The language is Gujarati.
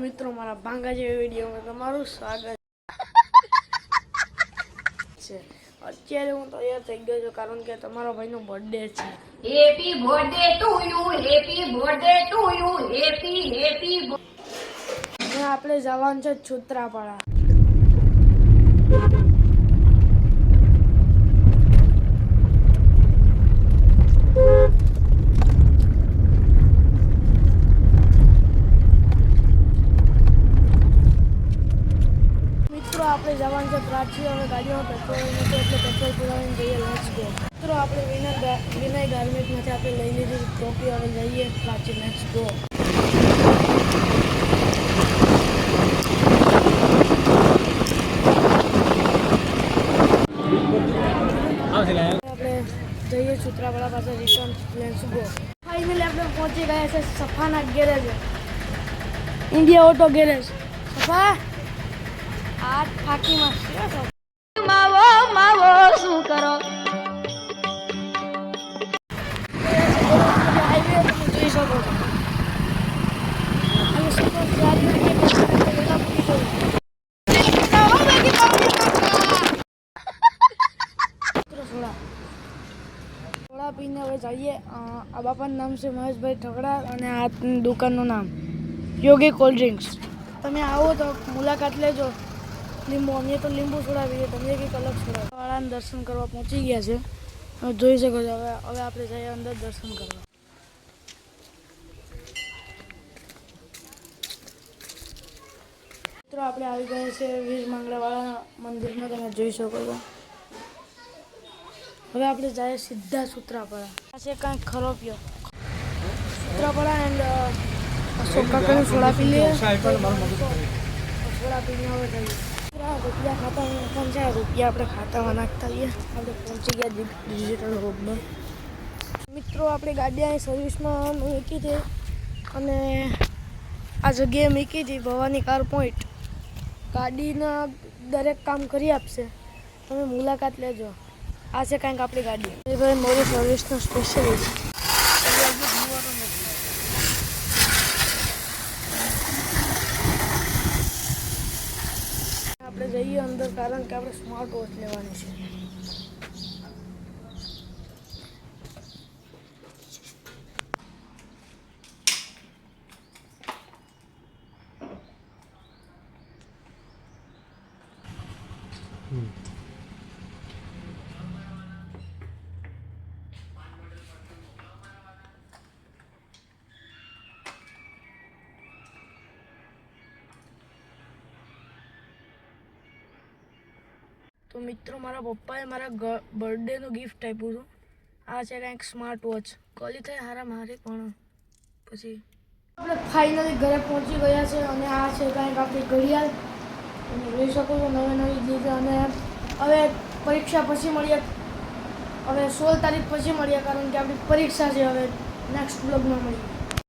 મિત્રો મારા ભાંગા જેવી વિડીયોમાં તમારું સ્વાગત છે। અત્યારે હું તૈયાર થઈ ગયો છું કારણ કે તમારા ભાઈનો બર્થડે છે। Happy birthday to you, happy birthday to you, happy અને આપણે જવાનું છે સૂત્રાપાડા। મિત્રો આપણે જવાનું છે પ્રાચી। હવે ગાડીમાં પેટ્રોલ નથી એટલે પેટ્રોલ પુરાવીને જઈએ। Let's go. મિત્રો આપણે વિનય ગાર્મેન્ટમાંથી આપણે લઈ લીધી ટોપી। હવે જઈએ પ્રાચી। Let's go. આપણે જઈએ સૂત્રાપાડા પાસે રિટર્ન। Let's go. ફાઇનલી આપણે પહોંચી ગયા છે સફાના ગેરેજ, ઇન્ડિયા ઓટો ગેરેજ। સફા આ ફાકીમાં માવો માવો શું કરો? હાઈવે તમે જોઈ શકો છો। અને સપોઝ થોડા પીને હવે જઈએ। આ બાપાનું નામ છે મહેશભાઈ ઠગડા અને આ દુકાનનું નામ યોગી કોલ્ડ ડ્રિંક્સ। તમે આવો તો મુલાકાત લેજો। લીંબુ, અમે તો લીંબુ સોડા પીએ, તમે કંઈક અલગ સોડા। વાળાને દર્શન કરવા પહોંચી ગયા છે। હવે જોઈ શકો છો। હવે આપણે જઈએ અંદર દર્શન કરવા। મિત્રો આપણે આવી ગયા છે વીર માંગરાવાળા મંદિરમાં, તમે જોઈ શકો છો। હવે આપણે જઈએ સીધા સૂત્રાપાડા। આ છે કાંઈક ખરોપિયો સૂત્રાપાડા એન્ડ અશોક કાકાની સોડા પી લઈએ। સોડા પીને હવે જઈએ રૂપિયા ખાતામાં નાખવાનું છે। રૂપિયા આપણે ખાતામાં નાખતા રહીએ। આપણે પહોંચી ગયા ડિજિટલ રોડમાં। મિત્રો આપણે ગાડી અહીં સર્વિસમાં મૂકી હતી અને આ જગ્યાએ મૂકી હતી ભવાની કાર પોઈન્ટ। ગાડીના દરેક કામ કરી આપશે, તમે મુલાકાત લેજો। આ છે કાંઈક આપણી ગાડી। એ ભાઈ મોરી સર્વિસનો સ્પેશિયલિસ્ટ। આપણે જઈએ અંદર કારણ કે આપણે સ્માર્ટ વોચ લેવાની છે। તો મિત્રો મારા પપ્પાએ મારા બર્થડેનું ગિફ્ટ આપ્યું હતું। આ છે કાંઈક સ્માર્ટ વોચ। કોલી થાય હારા મારે પણ પછી આપણે ફાઇનલી ઘરે પહોંચી ગયા છે અને આ છે કાંઈક આપણી ઘડિયાળ। તમે જોઈ શકો છો નવી દીધી। અને હવે પરીક્ષા પછી મળીએ। હવે 16 તારીખ પછી મળીએ કારણ કે આપણી પરીક્ષા છે। હવે નેક્સ્ટ બ્લોગમાં મળીએ।